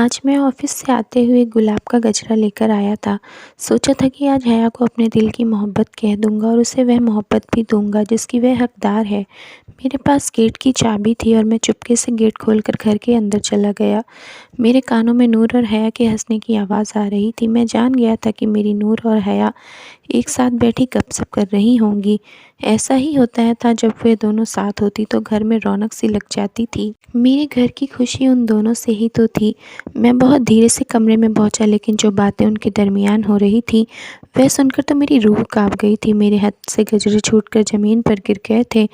आज मैं ऑफिस से आते हुए गुलाब का गजरा लेकर आया था। सोचा था कि आज हया को अपने दिल की मोहब्बत कह दूंगा और उसे वह मोहब्बत भी दूंगा जिसकी वह हकदार है। मेरे पास गेट की चाबी थी और मैं चुपके से गेट खोलकर घर के अंदर चला गया। मेरे कानों में नूर और हया के हंसने की आवाज़ आ रही थी। मैं जान गया था कि मेरी नूर और हया एक साथ बैठी गपशप कर रही होंगी। ऐसा ही होता है था, जब वे दोनों साथ होती तो घर में रौनक सी लग जाती थी। मेरे घर की खुशी उन दोनों से ही तो थी। मैं बहुत धीरे से कमरे में पहुंचा, लेकिन जो बातें उनके दरमियान हो रही थी वह सुनकर तो मेरी रूह कांप गई थी। मेरे हाथ से गजरे छूटकर ज़मीन पर गिर गए थे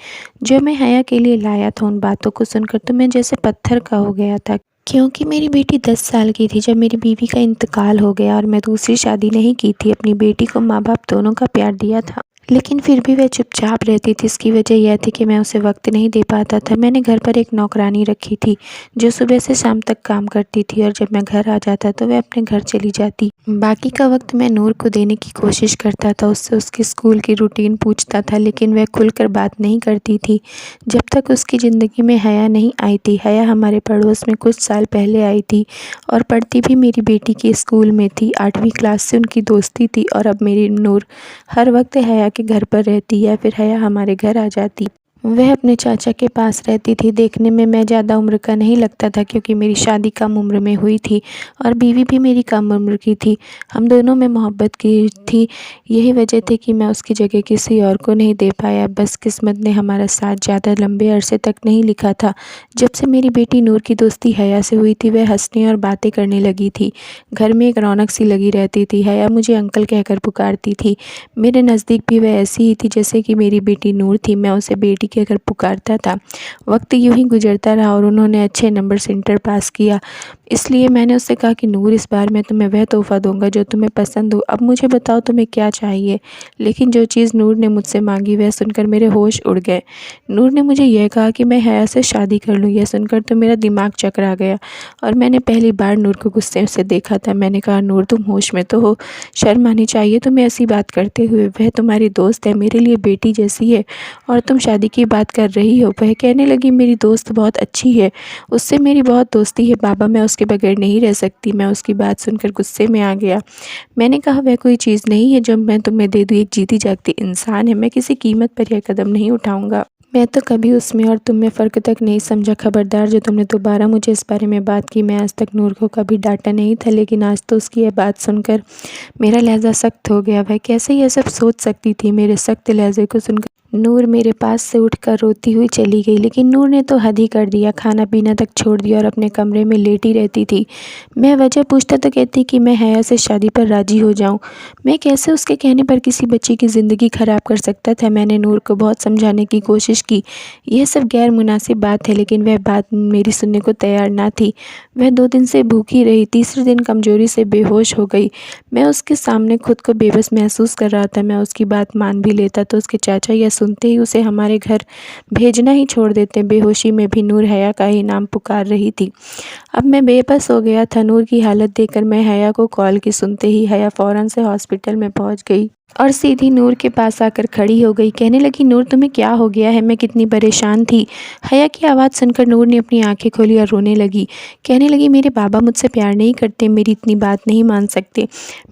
जो मैं हया के लिए लाया था। उन बातों को सुनकर तो मैं जैसे पत्थर का हो गया था, क्योंकि मेरी बेटी 10 साल की थी जब मेरी बीवी का इंतकाल हो गया और मैं दूसरी शादी नहीं की थी। अपनी बेटी को माँ बाप दोनों का प्यार दिया था, लेकिन फिर भी वह चुपचाप रहती थी। इसकी वजह यह थी कि मैं उसे वक्त नहीं दे पाता था। मैंने घर पर एक नौकरानी रखी थी जो सुबह से शाम तक काम करती थी, और जब मैं घर आ जाता तो वह अपने घर चली जाती। बाकी का वक्त मैं नूर को देने की कोशिश करता था, उससे उसके स्कूल की रूटीन पूछता था, लेकिन वह खुलकर बात नहीं करती थी जब तक उसकी ज़िंदगी में हया नहीं आई थी। हया हमारे पड़ोस में कुछ साल पहले आई थी और पढ़ती भी मेरी बेटी के स्कूल में थी। 8वीं क्लास से उनकी दोस्ती थी और अब मेरी नूर हर वक्त हया के घर पर रहती या फिर हया हमारे घर आ जाती। वह अपने चाचा के पास रहती थी। देखने में मैं ज़्यादा उम्र का नहीं लगता था, क्योंकि मेरी शादी कम उम्र में हुई थी और बीवी भी मेरी कम उम्र की थी। हम दोनों में मोहब्बत की थी। यही वजह थी कि मैं उसकी जगह किसी और को नहीं दे पाया। बस किस्मत ने हमारा साथ ज़्यादा लंबे अरसे तक नहीं लिखा था। जब से मेरी बेटी नूर की दोस्ती हया से हुई थी, वह हंसने और बातें करने लगी थी। घर में एक रौनक सी लगी रहती थी। हया मुझे अंकल कहकर पुकारती थी। मेरे नज़दीक भी वह ऐसी ही थी जैसे कि मेरी बेटी नूर थी। मैं उसे बेटी कहकर पुकारता था। वक्त यूं ही गुजरता रहा और उन्होंने अच्छे नंबर से इंटर पास किया। इसलिए मैंने उससे कहा कि नूर, इस बार मैं तुम्हें वह तोहफ़ा दूंगा जो तुम्हें पसंद हो। अब मुझे बताओ तुम्हें क्या चाहिए। लेकिन जो चीज़ नूर ने मुझसे मांगी वह सुनकर मेरे होश उड़ गए। नूर ने मुझे यह कहा कि मैं हया से शादी कर लूँ। यह सुनकर तो मेरा दिमाग चकरा गया और मैंने पहली बार नूर को गुस्से से देखा था। मैंने कहा, नूर तुम होश में तो हो, शर्म आनी चाहिए तुम्हें ऐसी बात करते हुए। वह तुम्हारी दोस्त है, मेरे लिए बेटी जैसी है, और तुम शादी की बात कर रही हो। वह कहने लगी, मेरी दोस्त बहुत अच्छी है, उससे मेरी बहुत दोस्ती है बाबा, मैं उसके बगैर नहीं रह सकती। मैं उसकी बात सुनकर गुस्से में आ गया। मैंने कहा, वह कोई चीज़ नहीं है जो मैं तुम्हें दे दूँ, एक जीती जागती इंसान है। मैं किसी कीमत पर यह कदम नहीं उठाऊंगा। मैं तो कभी उसमें और तुम में फ़र्क तक नहीं समझा। खबरदार जो तुमने दोबारा मुझे इस बारे में बात की। मैं आज तक नूर को कभी डांटा नहीं था, लेकिन आज तो उसकी यह बात सुनकर मेरा लहज़ा सख्त हो गया। वह कैसे यह सब सोच सकती थी। मेरे सख्त लहज़े को सुनकर नूर मेरे पास से उठकर रोती हुई चली गई। लेकिन नूर ने तो हद ही कर दिया, खाना पीना तक छोड़ दिया और अपने कमरे में लेटी रहती थी। मैं वजह पूछता तो कहती कि मैं हया से शादी पर राज़ी हो जाऊं। मैं कैसे उसके कहने पर किसी बच्ची की ज़िंदगी ख़राब कर सकता था। मैंने नूर को बहुत समझाने की कोशिश की, यह सब गैर मुनासिब बात है, लेकिन वह बात मेरी सुनने को तैयार ना थी। वह 2 दिन से भूखी रही। तीसरे दिन कमज़ोरी से बेहोश हो गई। मैं उसके सामने खुद को बेबस महसूस कर रहा था। मैं उसकी बात मान भी लेता तो उसके चाचा यह सुनते ही उसे हमारे घर भेजना ही छोड़ देते। बेहोशी में भी नूर हया का ही नाम पुकार रही थी। अब मैं बेबस हो गया था। नूर की हालत देखकर मैं हया को कॉल की। सुनते ही हया फ़ौरन से हॉस्पिटल में पहुंच गई और सीधी नूर के पास आकर खड़ी हो गई। कहने लगी, नूर तुम्हें क्या हो गया है, मैं कितनी परेशान थी। हया की आवाज़ सुनकर नूर ने अपनी आंखें खोली और रोने लगी। कहने लगी, मेरे बाबा मुझसे प्यार नहीं करते, मेरी इतनी बात नहीं मान सकते।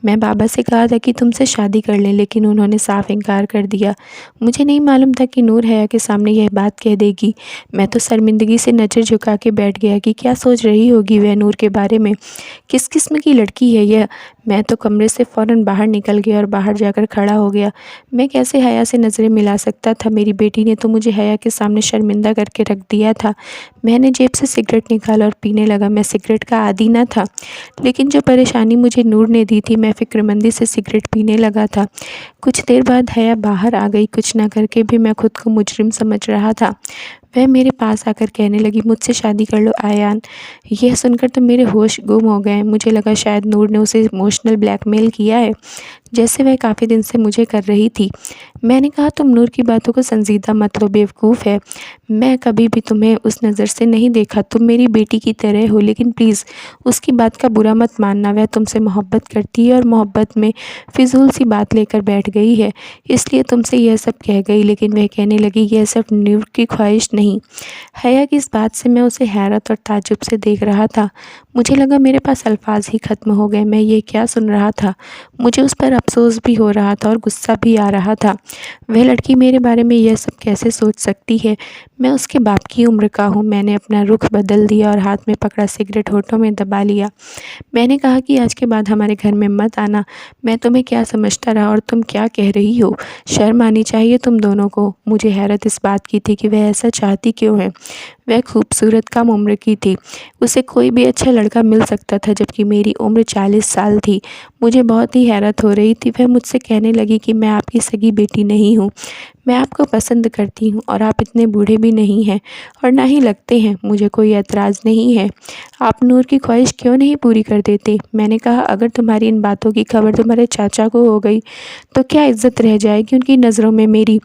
मैं बाबा से कहा था कि तुमसे शादी कर लें, लेकिन उन्होंने साफ इनकार कर दिया। मुझे नहीं मालूम था कि नूर हया के सामने यह बात कह देगी। मैं तो शर्मिंदगी से नज़र झुका के बैठ गया कि क्या सोच रही होगी वह नूर के बारे में, किस किस्म की लड़की है यह। मैं तो कमरे से फ़ौरन बाहर निकल गया और बाहर जाकर खड़ा हो गया। मैं कैसे हया से नज़रें मिला सकता था। मेरी बेटी ने तो मुझे हया के सामने शर्मिंदा करके रख दिया था। मैंने जेब से सिगरेट निकाला और पीने लगा। मैं सिगरेट का आदी न था, लेकिन जो परेशानी मुझे नूर ने दी थी, मैं फ़िक्रमंदी से सिगरेट पीने लगा था। कुछ देर बाद हया बाहर आ गई। कुछ ना करके भी मैं खुद को मुजरिम समझ रहा था। वह मेरे पास आकर कहने लगी, मुझसे शादी कर लो आयान। यह सुनकर तो मेरे होश गुम हो गए। मुझे लगा शायद नूर ने उसे इमोशनल ब्लैकमेल किया है, जैसे वह काफ़ी दिन से मुझे कर रही थी। मैंने कहा, तुम नूर की बातों को संजीदा मत लो बेवकूफ़ है। मैं कभी भी तुम्हें उस नज़र से नहीं देखा। तुम मेरी बेटी की तरह हो, लेकिन प्लीज़ उसकी बात का बुरा मत मानना। वह तुमसे मोहब्बत करती है और मोहब्बत में फ़िज़ूल सी बात लेकर बैठ गई है, इसलिए तुमसे यह सब कह गई। लेकिन वह कहने लगी, यह सिर्फ नूर की ख्वाहिश नहीं। हया की इस बात से मैं उसे हैरत और ताज्जुब से देख रहा था। मुझे लगा मेरे पास अल्फाज ही ख़त्म हो गए। मैं ये क्या सुन रहा था? मुझे उस पर अफसोस भी हो रहा था और गुस्सा भी आ रहा था। वह लड़की मेरे बारे में यह सब कैसे सोच सकती है? मैं उसके बाप की उम्र का हूँ। मैंने अपना रुख बदल दिया और हाथ में पकड़ा सिगरेट होठों में दबा लिया। मैंने कहा कि आज के बाद हमारे घर में मत आना। मैं तुम्हें क्या समझता रहा और तुम क्या कह रही हो? शर्म आनी चाहिए तुम दोनों को। मुझे हैरत इस बात की थी कि वह ऐसा चाहती क्यों है। वह खूबसूरत कम उम्र की थी। उसे कोई भी अच्छा लड़का मिल सकता था, जबकि मेरी उम्र 40 साल थी। मुझे बहुत ही हैरत हो रही थी। वह मुझसे कहने लगी कि मैं आपकी सगी बेटी नहीं हूँ। मैं आपको पसंद करती हूँ और आप इतने बूढ़े भी नहीं हैं और ना ही लगते हैं। मुझे कोई एतराज़ नहीं है। आप नूर की ख्वाहिश क्यों नहीं पूरी कर देते? मैंने कहा, अगर तुम्हारी इन बातों की खबर तुम्हारे चाचा को हो गई तो क्या इज्जत रह जाएगी उनकी नज़रों में मेरी?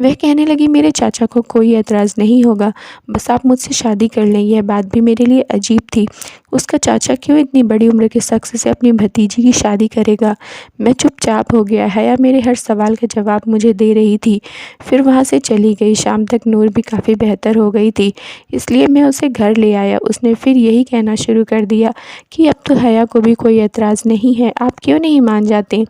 वह कहने लगी, मेरे चाचा को कोई एतराज़ नहीं होगा, बस आप मुझसे शादी कर लें। यह बात भी मेरे लिए अजीब थी। उसका चाचा क्यों इतनी बड़ी उम्र के शख्स से अपनी भतीजी की शादी करेगा? मैं चुपचाप हो गया। हया मेरे हर सवाल का जवाब मुझे दे रही थी। फिर वहाँ से चली गई। शाम तक नूर भी काफ़ी बेहतर हो गई थी, इसलिए मैं उसे घर ले आया। उसने फिर यही कहना शुरू कर दिया कि अब तो हया को भी कोई एतराज़ नहीं है, आप क्यों नहीं मान जाते?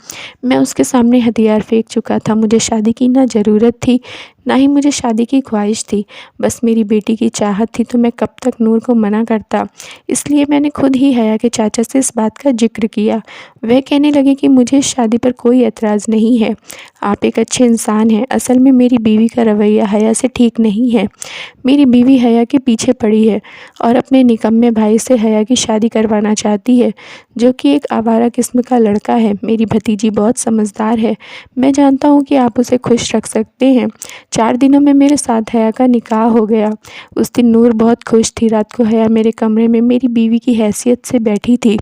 मैं उसके सामने हथियार फेंक चुका था। मुझे शादी की ना ज़रूरत थी, ना ही मुझे शादी की ख्वाहिश थी। बस मेरी बेटी की चाहत थी, तो मैं कब तक नूर को मना करता। इसलिए मैंने खुद ही हया के चाचा से इस बात का जिक्र किया। वह कहने लगे कि मुझे इस शादी पर कोई एतराज़ नहीं है, आप एक अच्छे इंसान हैं। असल में मेरी बीवी का रवैया हया से ठीक नहीं है। मेरी बीवी हया के पीछे पड़ी है और अपने निकम्मे भाई से हया की शादी करवाना चाहती है, जो कि एक आवारा किस्म का लड़का है। मेरी भतीजी बहुत समझदार है। मैं जानता हूँ कि आप उसे खुश रख सकते हैं। 4 दिनों में मेरे साथ हया का निकाह हो गया। उस दिन नूर बहुत खुश थी। रात को हया मेरे कमरे में मेरी बीवी की हैसियत से बैठी थी,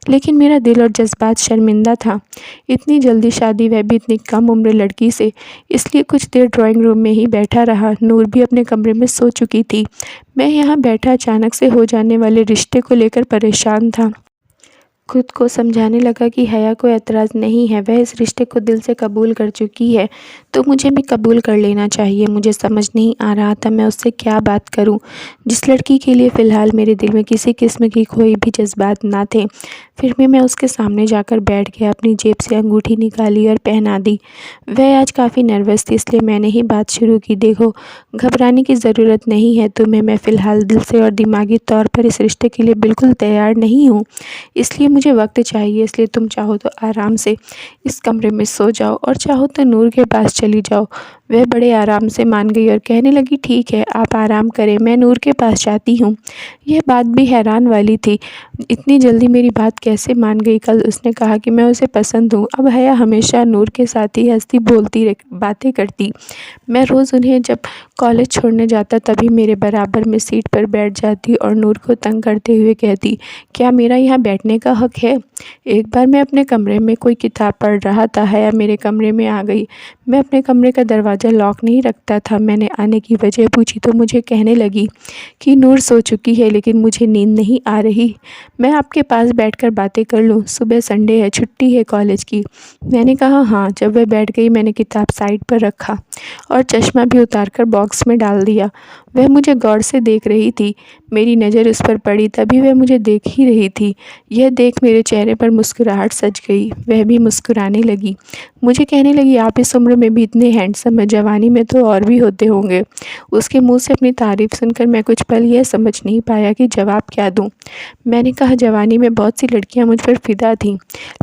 लेकिन मेरा दिल और जज्बात शर्मिंदा था। इतनी जल्दी शादी, वह भी इतनी कम उम्र लड़की से। इसलिए कुछ देर ड्राइंग रूम में ही बैठा रहा। नूर भी अपने कमरे में सो चुकी थी। मैं यहाँ बैठा अचानक से हो जाने वाले रिश्ते को लेकर परेशान था। खुद को समझाने लगा कि हया को एतराज़ नहीं है, वह इस रिश्ते को दिल से कबूल कर चुकी है, तो मुझे भी कबूल कर लेना चाहिए। मुझे समझ नहीं आ रहा था मैं उससे क्या बात करूं, जिस लड़की के लिए फ़िलहाल मेरे दिल में किसी किस्म की कोई भी जज्बात ना थे। फिर भी मैं उसके सामने जाकर बैठ गया, अपनी जेब से अंगूठी निकाली और पहना दी। वह आज काफ़ी नर्वस थी, इसलिए मैंने ही बात शुरू की। देखो, घबराने की ज़रूरत नहीं है तुम्हें। मैं फ़िलहाल दिल से और दिमागी तौर पर इस रिश्ते के लिए बिल्कुल तैयार नहीं हूँ, इसलिए मुझे वक्त चाहिए। इसलिए तुम चाहो तो आराम से इस कमरे में सो जाओ और चाहो तो नूर के पास चली जाओ। वह बड़े आराम से मान गई और कहने लगी, ठीक है, आप आराम करें, मैं नूर के पास जाती हूँ। यह बात भी हैरान वाली थी, इतनी जल्दी मेरी बात कैसे मान गई। कल उसने कहा कि मैं उसे पसंद हूँ, अब हया हमेशा नूर के साथ ही हंसती बोलती बातें करती। मैं रोज़ उन्हें जब कॉलेज छोड़ने जाता तभी मेरे बराबर में सीट पर बैठ जाती और नूर को तंग करते हुए कहती, क्या मेरा यहाँ बैठने का हक है? एक बार मैं अपने कमरे में कोई किताब पढ़ रहा था, हया मेरे कमरे में आ गई। मैं अपने कमरे का दरवाज़ा लॉक नहीं रखता था। मैंने आने की वजह पूछी तो मुझे कहने लगी कि नूर सो चुकी है, लेकिन मुझे नींद नहीं आ रही। मैं आपके पास बैठकर बातें कर लूँ? सुबह संडे है, छुट्टी है कॉलेज की। मैंने कहा हाँ। जब वह बैठ गई मैंने किताब साइड पर रखा और चश्मा भी उतारकर बॉक्स में डाल दिया। वह मुझे गौर से देख रही थी। मेरी नज़र उस पर पड़ी तभी वह मुझे देख ही रही थी। यह देख मेरे चेहरे पर मुस्कुराहट सज गई। वह भी मुस्कुराने लगी। मुझे कहने लगी, आप इस उम्र में भी इतने हैंडसम हैं, जवानी में तो और भी होते होंगे। उसके मुंह से अपनी तारीफ़ सुनकर मैं कुछ पल यह समझ नहीं पाया कि जवाब क्या दूं। मैंने कहा, जवानी में बहुत सी लड़कियां मुझ पर फिदा थीं,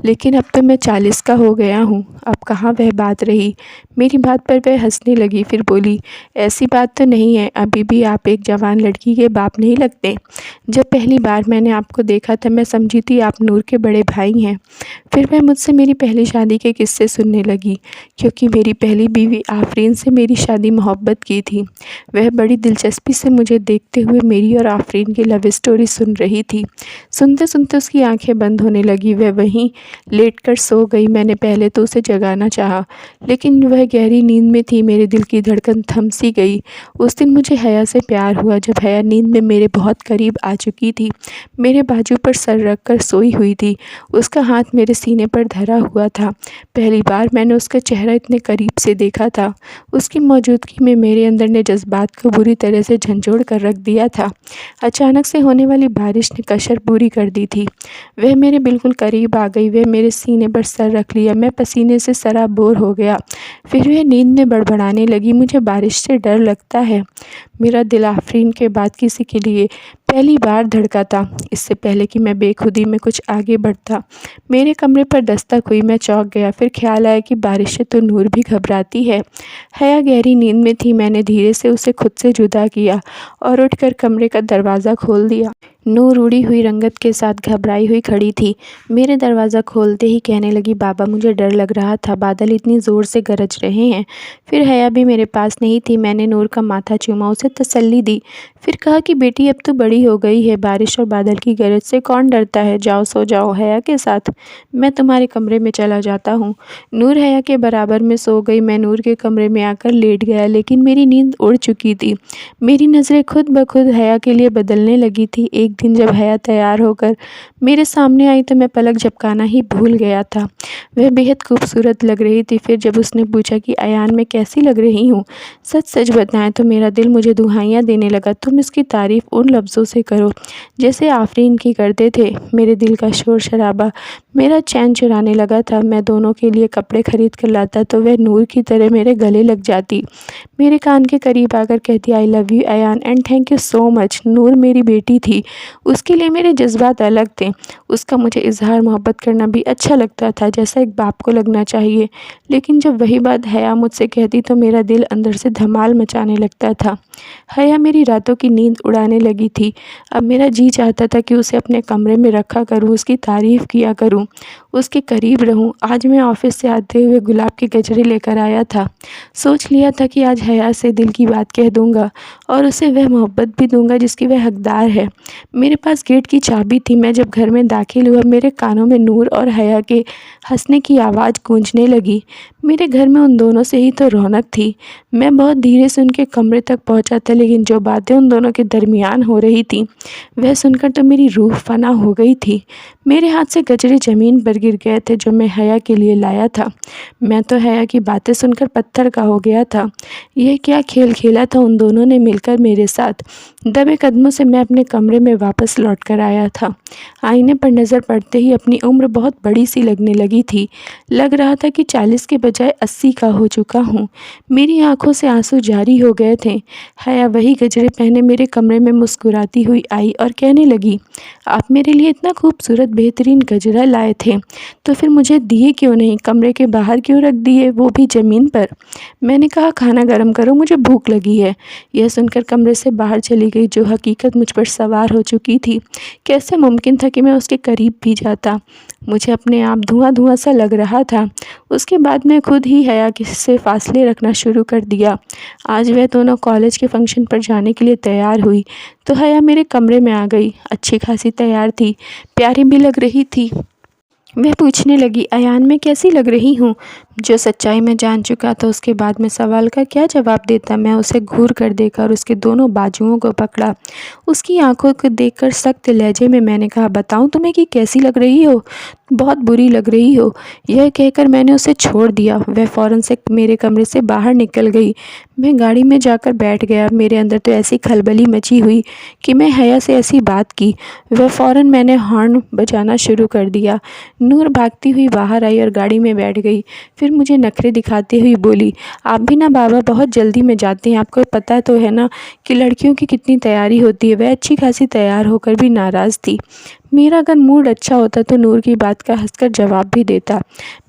लेकिन अब तो मैं 40 का हो गया हूँ। अब कहाँ वह बात रही। मेरी बात पर वह हंसने लगी, फिर बोली, ऐसी बात तो नहीं है, अभी अभी भी आप एक जवान लड़की के बाप नहीं लगते। जब पहली बार मैंने आपको देखा था मैं समझी थी आप नूर के बड़े भाई हैं। फिर वह मुझसे मेरी पहली शादी के किस्से सुनने लगी, क्योंकि मेरी पहली बीवी आफरीन से मेरी शादी मोहब्बत की थी। वह बड़ी दिलचस्पी से मुझे देखते हुए मेरी और आफरीन की लव स्टोरी सुन रही थी। सुनते सुनते उसकी आंखें बंद होने लगी, वह वहीं लेटकर सो गई। मैंने पहले तो उसे जगाना चाहा, लेकिन वह गहरी नींद में थी। मेरे दिल की धड़कन थम सी गई। उस दिन मुझे हया से प्यार हुआ, जब हया नींद में मेरे बहुत करीब आ चुकी थी, मेरे बाजू पर सर रखकर सोई हुई थी। उसका हाथ मेरे सीने पर धरा हुआ था। पहली बार मैंने उसका चेहरा इतने करीब से देखा था। उसकी मौजूदगी में मेरे अंदर ने जज्बात को बुरी तरह से झंझोड़ कर रख दिया था। अचानक से होने वाली बारिश ने कसर पूरी कर दी थी। वह मेरे बिल्कुल करीब आ गई। वह मेरे सीने पर सर रख लिया। मैं पसीने से सराबोर हो गया। फिर वह नींद में बड़बड़ाने लगी, मुझे बारिश से डर लगता है। मेरा दिल आफरीन के बाद किसी के लिए पहली बार धड़का था। इससे पहले कि मैं बेखुदी में कुछ आगे बढ़ता, मेरे कमरे पर दस्तक हुई। मैं चौंक गया। फिर ख्याल आया कि बारिश से तो नूर भी घबराती है। हया गहरी नींद में थी। मैंने धीरे से उसे खुद से जुदा किया और उठकर कमरे का दरवाज़ा खोल दिया। नूर उड़ी हुई रंगत के साथ घबराई हुई खड़ी थी। मेरे दरवाज़ा खोलते ही कहने लगी, बाबा मुझे डर लग रहा था, बादल इतनी ज़ोर से गरज रहे हैं। फिर हया भी मेरे पास नहीं थी। मैंने नूर का माथा चूमा, उसे तसल्ली दी। फिर कहा कि बेटी अब तो बड़ी हो गई है, बारिश और बादल की गरज से कौन डरता है। जाओ सो जाओ हया के साथ, मैं तुम्हारे कमरे में चला जाता हूँ। नूर हया के बराबर में सो गई। मैं नूर के कमरे में आकर लेट गया, लेकिन मेरी नींद उड़ चुकी थी। मेरी नज़रें खुद ब खुद हया के लिए बदलने लगी थी। एक दिन जब हया तैयार होकर मेरे सामने आई तो मैं पलक झपकाना ही भूल गया था। वह बेहद खूबसूरत लग रही थी। फिर जब उसने पूछा कि अयान मैं कैसी लग रही हूँ, सच सच बताएं तो मेरा दिल मुझे दुहाइयाँ देने लगा। तुम इसकी तारीफ़ उन लफ्ज़ों से करो जैसे आफरीन की करते थे। मेरे दिल का शोर शराबा मेरा चैन चुराने लगा था। मैं दोनों के लिए कपड़े खरीद कर लाता तो वह नूर की तरह मेरे गले लग जाती, मेरे कान के करीब आकर कहती, I love you Ayan and thank you so much. Noor मेरी बेटी थी, उसके लिए मेरे जज्बात अलग थे। उसका मुझे इजहार मोहब्बत करना भी अच्छा लगता था, जैसा एक बाप को लगना चाहिए। लेकिन जब वही बात हया मुझसे कहती तो मेरा दिल अंदर से धमाल मचाने लगता था। हया मेरी रातों की नींद उड़ाने लगी थी। अब मेरा जी चाहता था कि उसे अपने कमरे में रखा करूँ, उसकी तारीफ़ किया करूँ, उसके करीब रहूँ। आज मैं ऑफिस से आते हुए गुलाब के गजरे लेकर आया था। सोच लिया था कि आज हया से दिल की बात कह दूँगा और उसे वह मोहब्बत भी दूँगा जिसकी वह हकदार है। मेरे पास गेट की चाबी थी। मैं जब घर में दाखिल हुआ, मेरे कानों में नूर और हया के हंसने की आवाज़ गूंजने लगी। मेरे घर में उन दोनों से ही तो रौनक थी। मैं बहुत धीरे से उनके कमरे तक पहुंचा था, लेकिन जो बातें उन दोनों के दरमियान हो रही थी वह सुनकर तो मेरी रूह फना हो गई थी। मेरे हाथ से गजरे ज़मीन पर गिर गए थे जो मैं हया के लिए लाया था। मैं तो हया की बातें सुनकर पत्थर का हो गया था। यह क्या खेल खेला था उन दोनों ने मिलकर मेरे साथ। दबे कदमों से मैं अपने कमरे में वापस लौट कर आया था। आईने पर नज़र पड़ते ही अपनी उम्र बहुत बड़ी सी लगने लगी थी। लग रहा था कि 40 के बजाय 80 का हो चुका हूँ। मेरी आंखों से आंसू जारी हो गए थे। हया वही गजरे पहने मेरे कमरे में मुस्कुराती हुई आई और कहने लगी, आप मेरे लिए इतना खूबसूरत बेहतरीन गजरा लाए थे तो फिर मुझे दिए क्यों नहीं, कमरे के बाहर क्यों रख दिए, वो भी ज़मीन पर। मैंने कहा खाना गर्म करो, मुझे भूख लगी है। यह सुनकर कमरे से बाहर चली गई। जो हकीकत मुझ पर सवार हो चुकी थी, कैसे मुमकिन था कि मैं उसके करीब भी जाता। मुझे अपने आप धुआं धुआं सा लग रहा था। उसके बाद मैं खुद ही हया से फासले रखना शुरू कर दिया। आज वह दोनों कॉलेज के फंक्शन पर जाने के लिए तैयार हुई तो हया मेरे कमरे में आ गई। अच्छी खासी तैयार थी, प्यारी भी लग रही थी। वह पूछने लगी, अयान मैं कैसी लग रही हूँ। जो सच्चाई मैं जान चुका था उसके बाद मैं सवाल का क्या जवाब देता। मैं उसे घूर कर देखा और उसके दोनों बाजुओं को पकड़ा। उसकी आंखों को देखकर सख्त लहजे में मैंने कहा, बताऊँ तुम्हें कि कैसी लग रही हो, बहुत बुरी लग रही हो। यह कहकर मैंने उसे छोड़ दिया। वह फ़ौरन से मेरे कमरे से बाहर निकल गई। मैं गाड़ी में जाकर बैठ गया। मेरे अंदर तो ऐसी खलबली मची हुई कि मैं हया से ऐसी बात की। वह फ़ौरन मैंने हॉर्न बजाना शुरू कर दिया। नूर भागती हुई बाहर आई और गाड़ी में बैठ गई। फिर मुझे नखरे दिखाती हुई बोली, आप भी ना बाबा बहुत जल्दी में जाते हैं, आपको पता तो है ना कि लड़कियों की कितनी तैयारी होती है। वह अच्छी खासी तैयार होकर भी नाराज़ थी। मेरा अगर मूड अच्छा होता तो नूर की बात का हंसकर जवाब भी देता।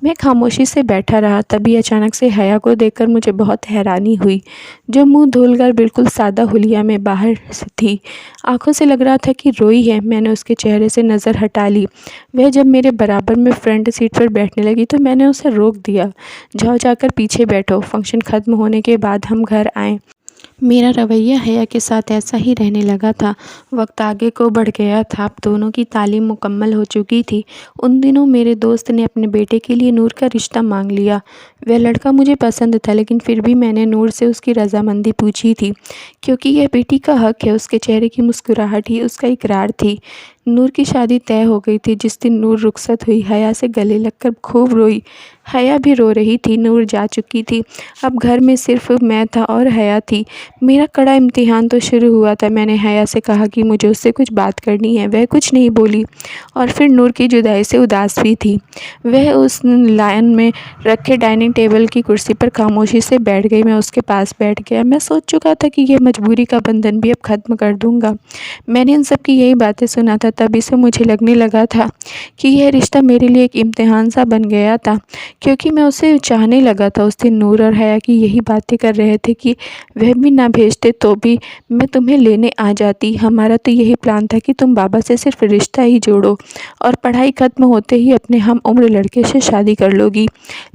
मैं खामोशी से बैठा रहा, तभी अचानक से हया को देखकर मुझे बहुत हैरानी हुई, जो मुंह धुलकर बिल्कुल सादा हुलिया में बाहर से थी। आंखों से लग रहा था कि रोई है। मैंने उसके चेहरे से नज़र हटा ली। वह जब मेरे बराबर में फ्रंट सीट पर बैठने लगी तो मैंने उसे रोक दिया। जाओ, जाकर पीछे बैठो। फंक्शन ख़त्म होने के बाद हम घर आए। मेरा रवैया हया के साथ ऐसा ही रहने लगा था। वक्त आगे को बढ़ गया था। अब दोनों की तालीम मुकम्मल हो चुकी थी। उन दिनों मेरे दोस्त ने अपने बेटे के लिए नूर का रिश्ता मांग लिया। वह लड़का मुझे पसंद था, लेकिन फिर भी मैंने नूर से उसकी रजामंदी पूछी थी, क्योंकि यह बेटी का हक है। उसके चेहरे की मुस्कुराहट ही उसका इकरार थी। नूर की शादी तय हो गई थी। जिस दिन नूर रुखसत हुई, हया से गले लगकर खूब रोई। हया भी रो रही थी। नूर जा चुकी थी। अब घर में सिर्फ मैं था और हया थी। मेरा कड़ा इम्तिहान तो शुरू हुआ था। मैंने हया से कहा कि मुझे उससे कुछ बात करनी है। वह कुछ नहीं बोली और फिर नूर की जुदाई से उदास भी थी। वह उस लाइन में रखे डाइनिंग टेबल की कुर्सी पर खामोशी से बैठ गई। मैं उसके पास बैठ गया। मैं सोच चुका था कि यह मजबूरी का बंधन भी अब ख़त्म कर दूंगा। मैंने इन सब की यही बातें सुना था, तभी से मुझे लगने लगा था कि यह रिश्ता मेरे लिए एक इम्तिहान सा बन गया था, क्योंकि मैं उसे चाहने लगा था। उस दिन नूर और हया की यही बातें कर रहे थे कि वह भी ना भेजते तो भी मैं तुम्हें लेने आ जाती। हमारा तो यही प्लान था कि तुम बाबा से सिर्फ रिश्ता ही जोड़ो और पढ़ाई ख़त्म होते ही अपने हम उम्र लड़के से शादी कर लोगी।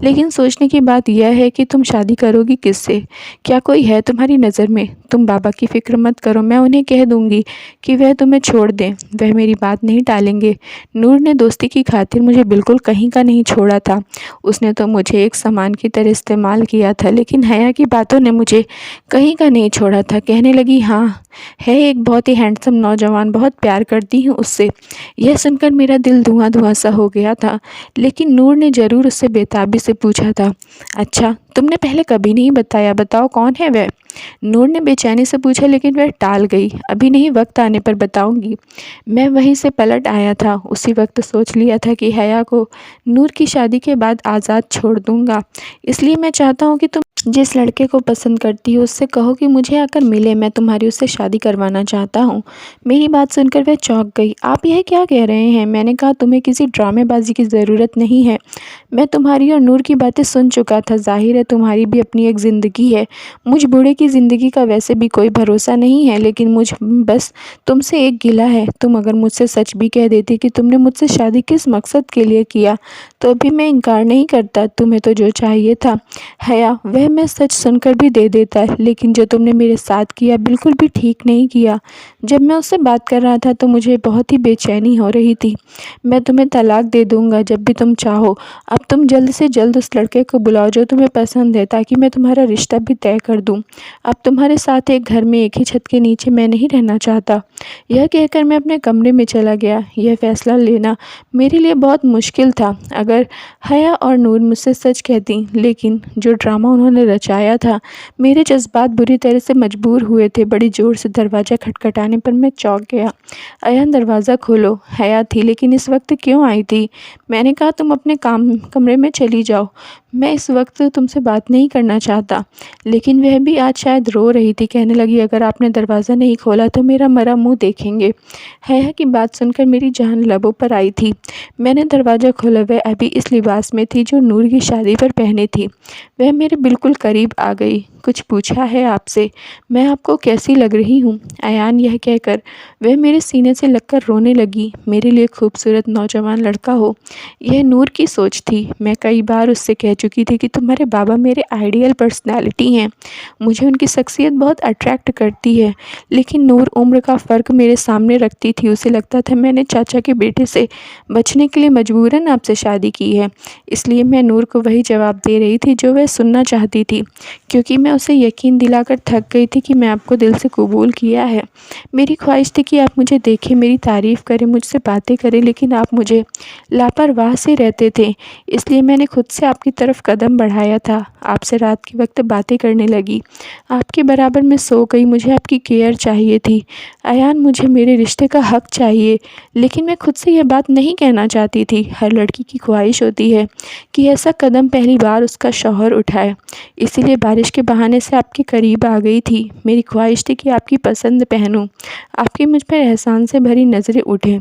लेकिन सोचने की बात यह है कि तुम शादी करोगी किससे? क्या कोई है तुम्हारी नज़र में? तुम बाबा की फ़िक्र मत करो, मैं उन्हें कह दूँगी कि वह तुम्हें छोड़ दें। वह मेरी बात नहीं टालेंगे। नूर ने दोस्ती की खातिर मुझे बिल्कुल कहीं का नहीं छोड़ा था। उसने तो मुझे एक सामान की तरह इस्तेमाल किया था, लेकिन हया की बातों ने मुझे कहीं का नहीं छोड़ा था। कहने लगी, हाँ, है एक बहुत ही हैंडसम नौजवान, बहुत प्यार करती हूँ उससे। यह सुनकर मेरा दिल धुआं धुआं सा हो गया था। लेकिन नूर ने ज़रूर उससे बेताबी से पूछा था, अच्छा, तुमने पहले कभी नहीं बताया, बताओ कौन है वह? नूर ने बेचैनी से पूछा, लेकिन वह टाल गई। अभी नहीं, वक्त आने पर बताऊंगी। मैं वहीं से पलट आया था। उसी वक्त सोच लिया था कि हया को नूर की शादी के बाद आज़ाद छोड़ दूंगा। इसलिए मैं चाहता हूँ कि तुम जिस लड़के को पसंद करती हो उससे कहो कि मुझे आकर मिले। मैं तुम्हारी उससे शादी करवाना चाहता हूँ। मेरी बात सुनकर वह चौंक गई। आप यह क्या कह रहे हैं? मैंने कहा, तुम्हें किसी ड्रामेबाजी की ज़रूरत नहीं है। मैं तुम्हारी और नूर की बातें सुन चुका था। जाहिर है तुम्हारी भी अपनी एक ज़िंदगी है। मुझ बूढ़े की ज़िंदगी का वैसे भी कोई भरोसा नहीं है, लेकिन मुझ बस तुमसे एक गिला है। तुम अगर मुझसे सच भी कह देती कि तुमने मुझसे शादी किस मकसद के लिए किया, तो भी मैं इनकार नहीं करता। तुम्हें तो जो चाहिए था हया, वह मैं सच सुनकर भी दे देता, लेकिन जो तुमने मेरे साथ किया बिल्कुल भी ठीक नहीं किया। जब मैं उससे बात कर रहा था तो मुझे बहुत ही बेचैनी हो रही थी। मैं तुम्हें तलाक दे दूंगा जब भी तुम चाहो। अब तुम जल्द से जल्द उस लड़के को बुलाओ जो तुम्हें पसंद है, ताकि मैं तुम्हारा रिश्ता भी तय कर दूं। अब तुम्हारे साथ एक घर में एक ही छत के नीचे मैं नहीं रहना चाहता। यह कहकर मैं अपने कमरे में चला गया। यह फैसला लेना मेरे लिए बहुत मुश्किल था। अगर हया और नूर मुझसे सच कहती, लेकिन जो ड्रामा उन्होंने रचाया था, मेरे जज्बात बुरी तरह से मजबूर हुए थे। बड़ी ज़ोर से दरवाज़ा खटखटाने पर मैं चौंक गया। अयान, दरवाज़ा खोलो। हया थी, लेकिन इस वक्त क्यों आई थी? मैंने कहा, तुम अपने कमरे में चली जाओ। मैं इस वक्त तुमसे बात नहीं करना चाहता। लेकिन वह भी आज शायद रो रही थी। कहने लगी, अगर आपने दरवाज़ा नहीं खोला तो मेरा मरा मुंह देखेंगे। हया की बात सुनकर मेरी जान लबों पर आई थी। मैंने दरवाज़ा खोला। वह अभी इस लिबास में थी जो नूर की शादी पर पहनी थी। वह मेरे बिल्कुल करीब आ गई। कुछ पूछा है आपसे? मैं आपको कैसी लग रही हूँ? अयान, यह कहकर वह मेरे सीने से लगकर रोने लगी। मेरे लिए खूबसूरत नौजवान लड़का हो, यह नूर की सोच थी। मैं कई बार उससे कह चुकी थी कि तुम्हारे बाबा मेरे आइडियल पर्सनालिटी हैं। मुझे उनकी शख्सियत बहुत अट्रैक्ट करती है। लेकिन नूर उम्र का फ़र्क मेरे सामने रखती थी। उसे लगता था मैंने चाचा के बेटे से बचने के लिए मजबूरन आपसे शादी की है। इसलिए मैं नूर को वही जवाब दे रही थी जो वह सुनना चाहती थी, क्योंकि मैं उसे यकीन दिलाकर थक गई थी कि मैं आपको दिल से कबूल किया है। मेरी ख्वाहिश थी कि आप मुझे देखें, मेरी तारीफ़ करें, मुझसे बातें करें, लेकिन आप मुझे लापरवाह से रहते थे। इसलिए मैंने खुद से आपकी तरफ कदम बढ़ाया था। आपसे रात के वक्त बातें करने लगी। आपके बराबर में सो गई। मुझे आपकी केयर चाहिए थी। अयान, मुझे मेरे रिश्ते का हक चाहिए। लेकिन मैं खुद से यह बात नहीं कहना चाहती थी। हर लड़की की ख्वाहिश होती है कि ऐसा कदम पहली बार उसका शौहर उठाए। इसीलिए बारिश के बहाने बहाने से आपके करीब आ गई थी। मेरी ख्वाहिश थी कि आपकी पसंद पहनूं। आपकी मुझ पर एहसान से भरी नज़रें उठें।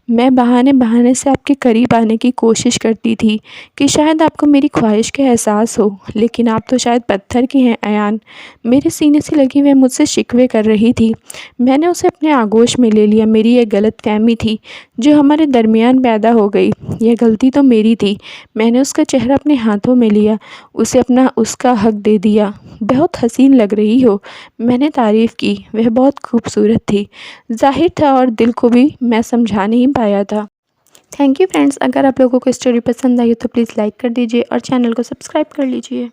मैं बहाने-बहाने से आपके करीब आने की कोशिश करती थी कि शायद आपको मेरी ख्वाहिश का एहसास हो, लेकिन आप तो शायद पत्थर की हैं अयान। मेरे सीने से लगी वह मुझसे शिकवे कर रही थी। मैंने उसे अपने आगोश में ले लिया। मेरी यह गलतफ़हमी थी जो हमारे दरमियान पैदा हो गई। यह गलती तो मेरी थी। मैंने उसका चेहरा अपने हाथों में लिया, उसे उसका हक दे दिया। बहुत हसीन लग रही हो, मैंने तारीफ़ की। वह बहुत खूबसूरत थी। ज़ाहिर था और दिल को भी मैं समझा नहीं पाया था। Thank you friends. अगर आप लोगों को स्टोरी पसंद आई हो तो प्लीज़ लाइक कर दीजिए और चैनल को सब्सक्राइब कर लीजिए।